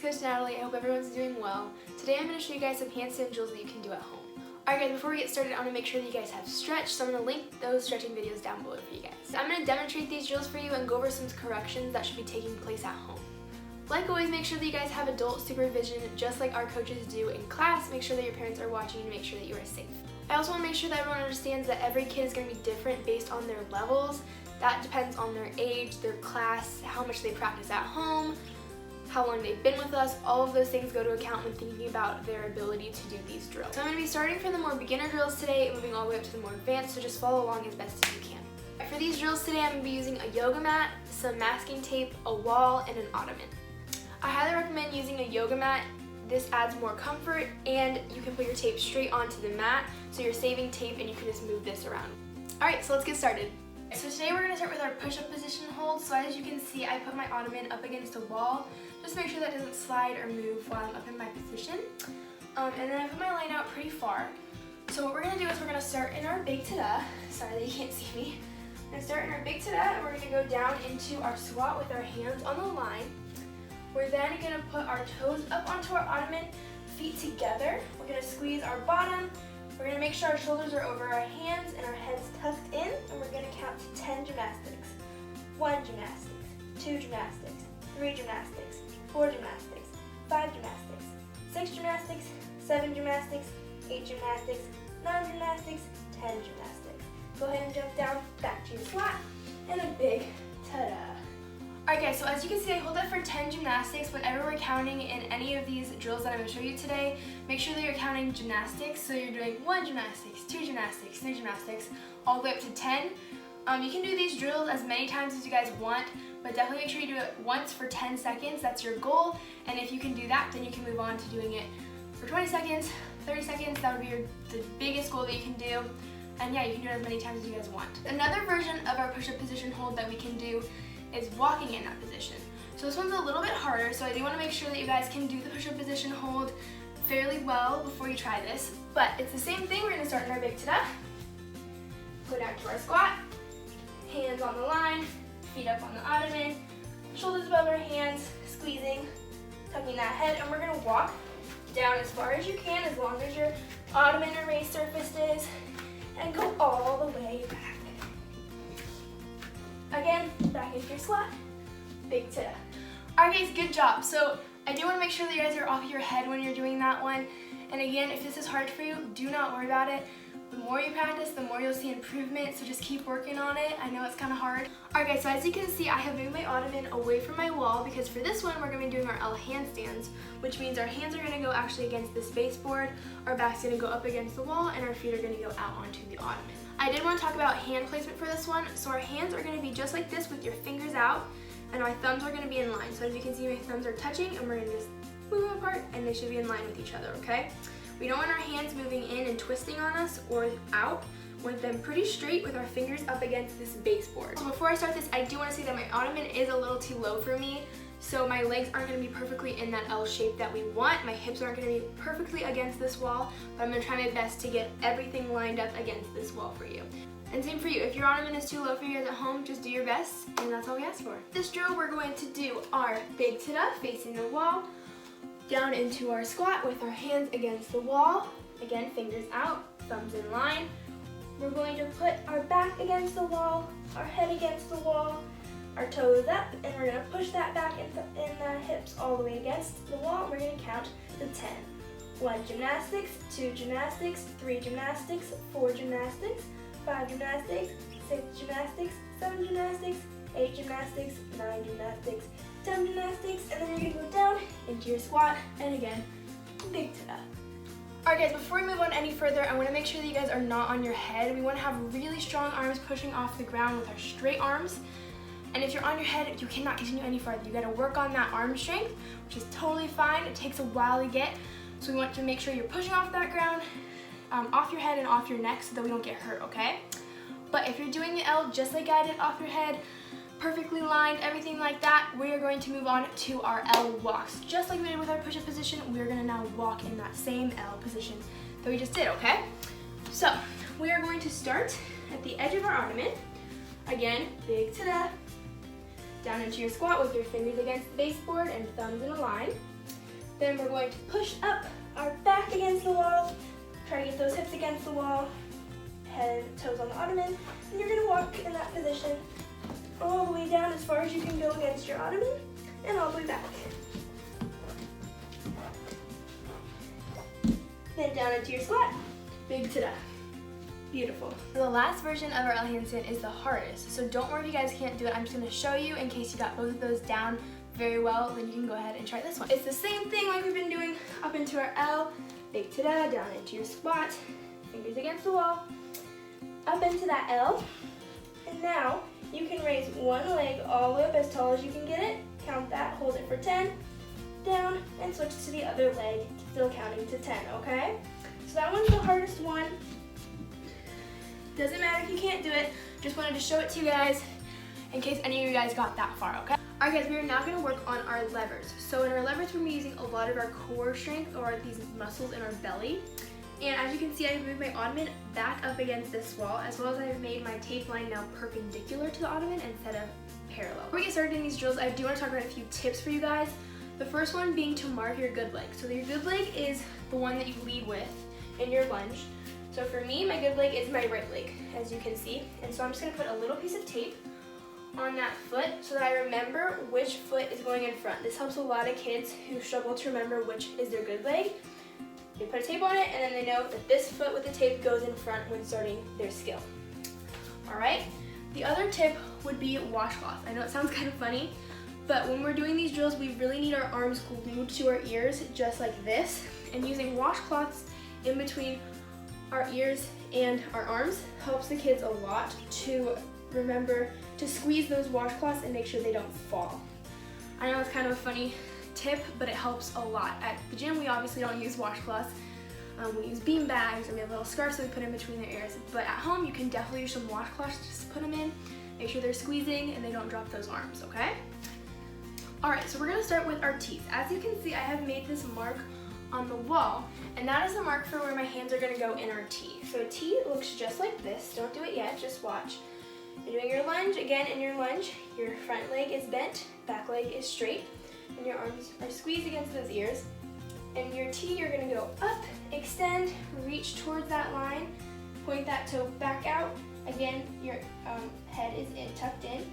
Coach Natalie. I hope everyone's doing well. Today I'm going to show you guys some handstand drills that you can do at home. Alright guys, before we get started, I want to make sure that you guys have stretched, so I'm going to link those stretching videos down below for you guys. I'm going to demonstrate these drills for you and go over some corrections that should be taking place at home. Like always, make sure that you guys have adult supervision just like our coaches do in class. Make sure that your parents are watching and make sure that you are safe. I also want to make sure that everyone understands that every kid is going to be different based on their levels. That depends on their age, their class, how much they practice at home, how long they've been with us. All of those things go to account when thinking about their ability to do these drills. So I'm going to be starting from the more beginner drills today, moving all the way up to the more advanced, so just follow along as best as you can. For these drills today, I'm going to be using a yoga mat, some masking tape, a wall, and an ottoman. I highly recommend using a yoga mat. This adds more comfort, and you can put your tape straight onto the mat, so you're saving tape and you can just move this around. Alright, so let's get started. So today we're going to start with our push-up position hold. So as you can see, I put my ottoman up against a wall, just to make sure that doesn't slide or move while I'm up in my position. And then I put my line out pretty far. So what we're going to do is we're going to start in our big ta-da. Sorry that you can't see me. We're going to start in our big ta-da, and we're going to go down into our squat with our hands on the line. We're then going to put our toes up onto our ottoman, feet together. We're going to squeeze our bottom. We're going to make sure our shoulders are over our hands and our heads tucked in, and we're going to count to 10 gymnastics. 1 gymnastics, 2 gymnastics, 3 gymnastics, 4 gymnastics, 5 gymnastics, 6 gymnastics, 7 gymnastics, 8 gymnastics, 9 gymnastics, 10 gymnastics. Go ahead and jump down, back to your squat, and a big ta-da. Alright guys, so as you can see, I hold that for 10 gymnastics. Whenever we're counting in any of these drills that I'm going to show you today, make sure that you're counting gymnastics. So you're doing 1 gymnastics, 2 gymnastics, 3 gymnastics, all the way up to 10. You can do these drills as many times as you guys want, but definitely make sure you do it once for 10 seconds. That's your goal. And if you can do that, then you can move on to doing it for 20 seconds, 30 seconds. That would be the biggest goal that you can do. And yeah, you can do it as many times as you guys want. Another version of our push-up position hold that we can do is walking in that position. So this one's a little bit harder, so I do want to make sure that you guys can do the push-up position hold fairly well before you try this. But it's the same thing. We're going to start in our big ta-da. Go down to our squat, hands on the line, feet up on the ottoman, shoulders above our hands, squeezing, tucking that head, and we're going to walk down as far as you can, as long as your ottoman or raised surface is, and go all the way back. Again, back into your squat, big ta-da. Alright guys, good job. So I do want to make sure that you guys are off your head when you're doing that one. And again, if this is hard for you, do not worry about it. The more you practice, the more you'll see improvement, so just keep working on it. I know it's kind of hard. Alright guys, so as you can see, I have moved my ottoman away from my wall because for this one, we're going to be doing our L handstands, which means our hands are going to go actually against this baseboard, our back's going to go up against the wall, and our feet are going to go out onto the ottoman. I did want to talk about hand placement for this one. So our hands are going to be just like this with your fingers out, and our thumbs are going to be in line. So as you can see, my thumbs are touching, and we're going to just move them apart, and they should be in line with each other, okay? We don't want our hands moving in and twisting on us or out. We want them pretty straight with our fingers up against this baseboard. So before I start this, I do want to say that my ottoman is a little too low for me. So my legs aren't going to be perfectly in that L shape that we want. My hips aren't going to be perfectly against this wall, but I'm going to try my best to get everything lined up against this wall for you. And same for you. If your ottoman is too low for you guys at home, just do your best, and that's all we ask for. This drill, we're going to do our big ta-da facing the wall, down into our squat with our hands against the wall. Again, fingers out, thumbs in line. We're going to put our back against the wall, our head against the wall, our toes up, and we're going to push that back in the hips all the way against the wall, and we're going to count to 10. 1 gymnastics, 2 gymnastics, 3 gymnastics, 4 gymnastics, 5 gymnastics, 6 gymnastics, 7 gymnastics, 8 gymnastics, 9 gymnastics, 10 gymnastics, and then you're going to go down into your squat, and again, big ta-da. Alright guys, before we move on any further, I want to make sure that you guys are not on your head. We want to have really strong arms pushing off the ground with our straight arms. And if you're on your head, you cannot continue any farther. You got to work on that arm strength, which is totally fine. It takes a while to get. So we want to make sure you're pushing off that ground, off your head and off your neck so that we don't get hurt, okay? But if you're doing the L just like I did, off your head, perfectly lined, everything like that, we are going to move on to our L walks. Just like we did with our push-up position, we are going to now walk in that same L position that we just did, okay? So we are going to start at the edge of our ottoman. Again, big ta-da. Down into your squat with your fingers against the baseboard and thumbs in a line. Then we're going to push up our back against the wall. Try to get those hips against the wall. Head and toes on the ottoman. And you're going to walk in that position all the way down as far as you can go against your ottoman and all the way back. Then down into your squat. Big ta-da. Beautiful. The last version of our L handstand is the hardest, so don't worry if you guys can't do it. I'm just going to show you in case you got both of those down very well, then you can go ahead and try this one. It's the same thing like we've been doing up into our L, big ta-da, down into your squat, fingers against the wall, up into that L, and now you can raise one leg all the way up as tall as you can get it, count that, hold it for 10, down, and switch to the other leg, still counting to 10, okay? So that one's the hardest one. Doesn't matter if you can't do it, just wanted to show it to you guys in case any of you guys got that far, okay? Alright guys, we are now going to work on our levers. So in our levers, we're using a lot of our core strength, or these muscles in our belly. And as you can see, I've moved my ottoman back up against this wall, as well as I've made my tape line now perpendicular to the ottoman instead of parallel. Before we get started in these drills, I do want to talk about a few tips for you guys. The first one being to mark your good leg. So your good leg is the one that you lead with in your lunge. So for me, my good leg is my right leg, as you can see. And so I'm just going to put a little piece of tape on that foot so that I remember which foot is going in front. This helps a lot of kids who struggle to remember which is their good leg. They put a tape on it and then they know that this foot with the tape goes in front when starting their skill. Alright, the other tip would be washcloth. I know it sounds kind of funny, but when we're doing these drills, we really need our arms glued to our ears just like this, and using washcloths in between our ears and our arms helps the kids a lot to remember to squeeze those washcloths and make sure they don't fall. I know it's kind of a funny tip, but it helps a lot. At the gym, we obviously don't use washcloths. We use bean bags, or we have little scarves that we put in between their ears. But at home, you can definitely use some washcloths, just put them in, make sure they're squeezing and they don't drop those arms, okay? Alright, so we're gonna start with our teeth. As you can see, I have made this mark on the wall, and that is the mark for where my hands are gonna go in our T. So T looks just like this. Don't do it yet, just watch. You're doing your lunge. Again, in your lunge, your front leg is bent, back leg is straight, and your arms are squeezed against those ears. And your T, you're gonna go up, extend, reach towards that line, point that toe back out. Again, your head is tucked in.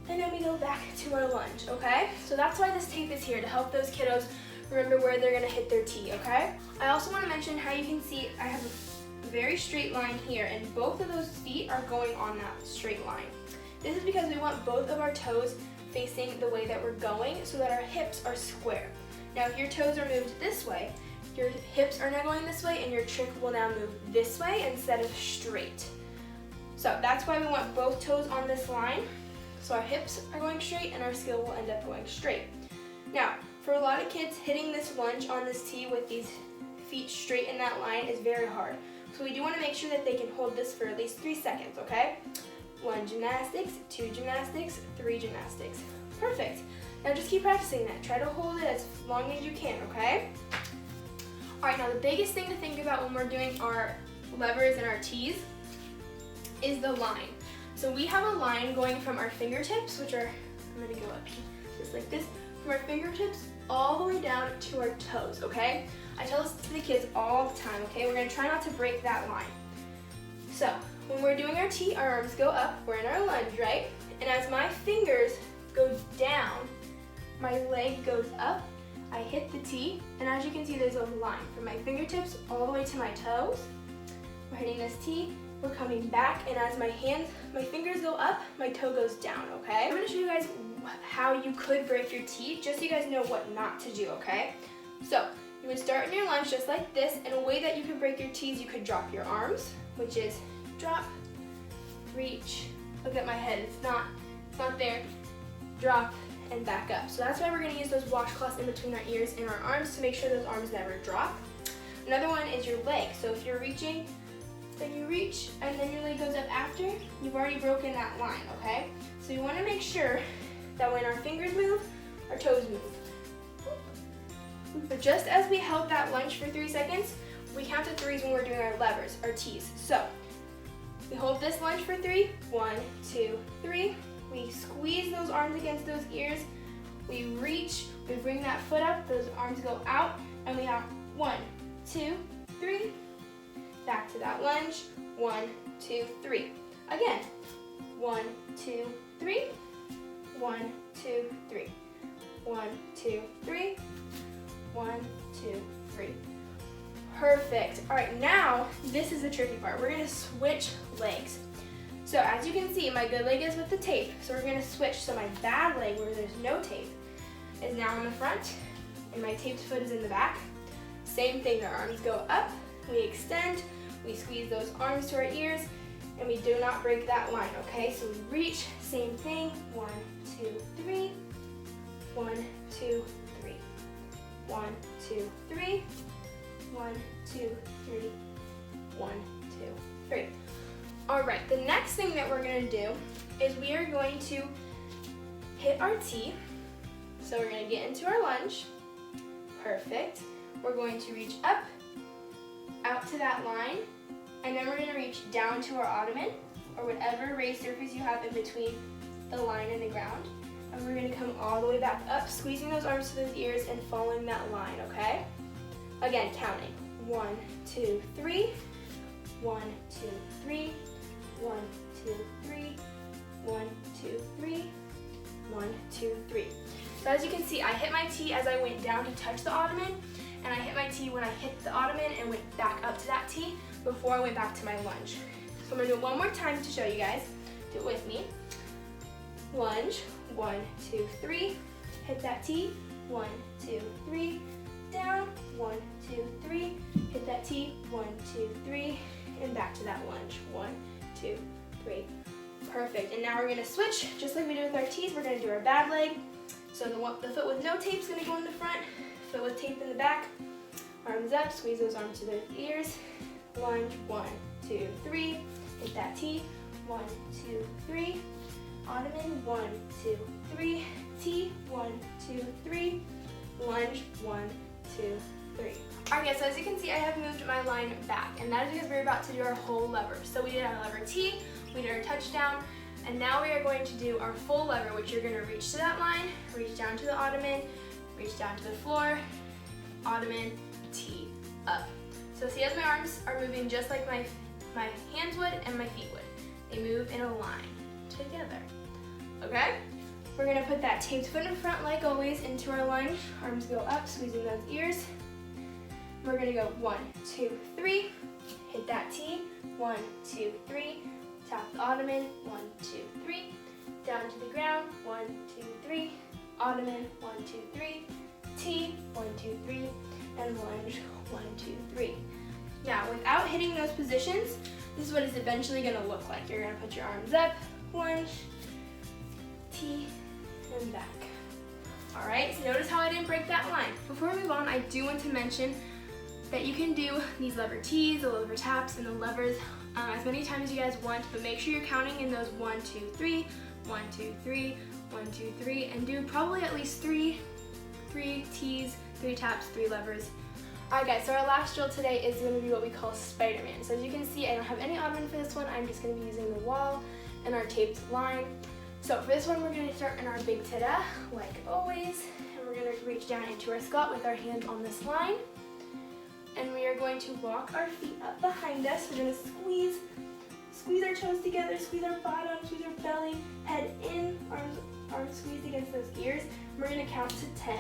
And then we go back to our lunge, okay? So that's why this tape is here, to help those kiddos remember where they're gonna hit their T, okay? I also wanna mention how you can see I have a very straight line here, and both of those feet are going on that straight line. This is because we want both of our toes facing the way that we're going so that our hips are square. Now if your toes are moved this way, your hips are now going this way and your trick will now move this way instead of straight. So that's why we want both toes on this line, so our hips are going straight and our skill will end up going straight. Now, for a lot of kids, hitting this lunge on this T with these feet straight in that line is very hard. So we do want to make sure that they can hold this for at least 3 seconds, okay? 1 gymnastics, 2 gymnastics, 3 gymnastics. Perfect. Now just keep practicing that. Try to hold it as long as you can, okay? Alright, now the biggest thing to think about when we're doing our levers and our T's is the line. So we have a line going from our fingertips, which are, I'm going to go up here, just like this, from our fingertips all the way down to our toes, okay? I tell this to the kids all the time, okay? We're going to try not to break that line. So, when we're doing our T, our arms go up, we're in our lunge, right? And as my fingers go down, my leg goes up, I hit the T, and as you can see, there's a line from my fingertips all the way to my toes. We're hitting this T, we're coming back, and as my fingers go up, my toe goes down, okay? I'm going to show you guys how you could break your T, just so you guys know what not to do, okay? So, you would start in your lunge just like this, and a way that you could break your T's, you could drop your arms, which is drop, reach, look at my head, it's not there, drop, and back up. So that's why we're going to use those washcloths in between our ears and our arms to make sure those arms never drop. Another one is your leg. So if you're reaching, then you reach, and then your leg goes up after, you've already broken that line, okay? So you want to make sure that when our fingers move, our toes move. But just as we held that lunge for 3 seconds, we count to 3s when we're doing our levers, our T's. So we hold this lunge for 3, 1, 2, 3. We squeeze those arms against those ears, we reach, we bring that foot up, those arms go out, and we have 1, 2, 3. Back to that lunge, 1, 2, 3. Again, 1, 2, 3. 1, 2, 3. 1, 2, 3. 1, 2, 3. Perfect. All right, now this is the tricky part. We're gonna switch legs. So as you can see, my good leg is with the tape. So we're gonna switch. So my bad leg, where there's no tape, is now in the front, and my taped foot is in the back. Same thing, our arms go up, we extend, we squeeze those arms to our ears, and we do not break that line, okay? So we reach, same thing, 1, 2, 3, 1, 2, 3, 1, 2, 3, 1, 2, 3, 1, 2, 3. All right, the next thing that we're gonna do is we are going to hit our T. So we're gonna get into our lunge. Perfect. We're going to reach up, out to that line, and then we're gonna reach down to our ottoman, or whatever raised surface you have in between the line and the ground. And we're gonna come all the way back up, squeezing those arms to those ears and following that line, okay? Again, counting. 1, 2, 3. 1, 2, 3. 1, 2, 3. 1, 2, 3. 1, 2, 3. So as you can see, I hit my T as I went down to touch the ottoman, and I hit my T when I hit the ottoman and went back up to that T before I went back to my lunge. So I'm gonna do it one more time to show you guys. Do it with me. Lunge, 1, 2, 3. Hit that T, 1, 2, 3. Down, 1, 2, 3. Hit that T, 1, 2, 3. And back to that lunge, 1, 2, 3. Perfect, and now we're gonna switch, just like we did with our T's, we're gonna do our bad leg. So the foot with no tape is gonna go in the front, foot with tape in the back, arms up, squeeze those arms to the ears, lunge, 1, 2, 3, hit that T, 1, 2, 3, ottoman, 1, 2, 3, T, 1, 2, 3, lunge, 1, 2, 3. Alright guys, so as you can see, I have moved my line back, and that is because we're about to do our whole lever. So we did our lever T, we did our touchdown, and now we are going to do our full lever, which you're going to reach to that line, reach down to the ottoman, reach down to the floor, ottoman, T, up. So see, as my arms are moving just like my hands would and my feet would. They move in a line together, okay? We're going to put that taped foot in front like always into our lunge. Arms go up, squeezing those ears. We're going to go 1, 2, 3. Hit that T. 1, 2, 3. Tap the ottoman. 1, 2, 3. Down to the ground. 1, 2, 3. Ottoman. 1, 2, 3. T. 1, 2, 3. And lunge. 1, 2, 3. Now, without hitting those positions, this is what it's eventually going to look like. You're going to put your arms up. Lunge. T. And back. All right, so notice how I didn't break that line. Before we move on, I do want to mention that you can do these lever T's, the lever taps, and the levers as many times as you guys want, but make sure you're counting in those 1, 2, 3, 1, 2, 3, 1, 2, 3, and do probably at least 3 T's, 3 taps, 3 levers. All right guys, so our last drill today is going to be what we call SpiderMan. So as you can see, I don't have any ottoman for this one. I'm just going to be using the wall and our taped line. So for this one, we're going to start in our big ta-da, like always, and we're going to reach down into our squat with our hands on this line, and we are going to walk our feet up behind us. We're going to squeeze our toes together, squeeze our bottom, squeeze our belly, head in, arms squeezed against those ears. And we're going to count to 10.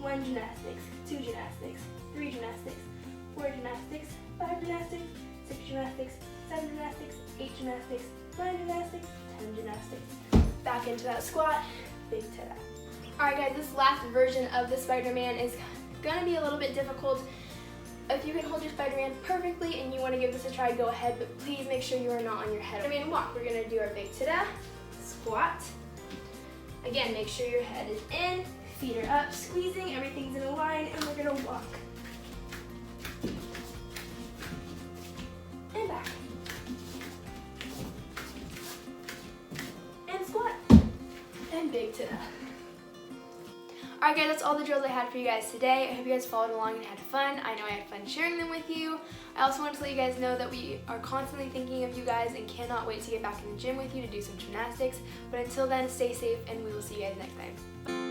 1 gymnastics, 2 gymnastics, 3 gymnastics, 4 gymnastics, 5 gymnastics, 6 gymnastics, 7 gymnastics, 8 gymnastics, 9 gymnastics, 10 gymnastics. Back into that squat, big ta-da. Alright guys, this last version of the SpiderMan is gonna be a little bit difficult. If you can hold your SpiderMan perfectly and you wanna give this a try, go ahead, but please make sure you are not on your head. SpiderMan walk, we're gonna do our big ta-da, squat. Again, make sure your head is in, feet are up, squeezing, everything's in a line, and we're gonna walk. And back. And big ta-da. Alright guys, that's all the drills I had for you guys today. I hope you guys followed along and had fun. I know I had fun sharing them with you. I also wanted to let you guys know that we are constantly thinking of you guys and cannot wait to get back in the gym with you to do some gymnastics. But until then, stay safe and we will see you guys next time.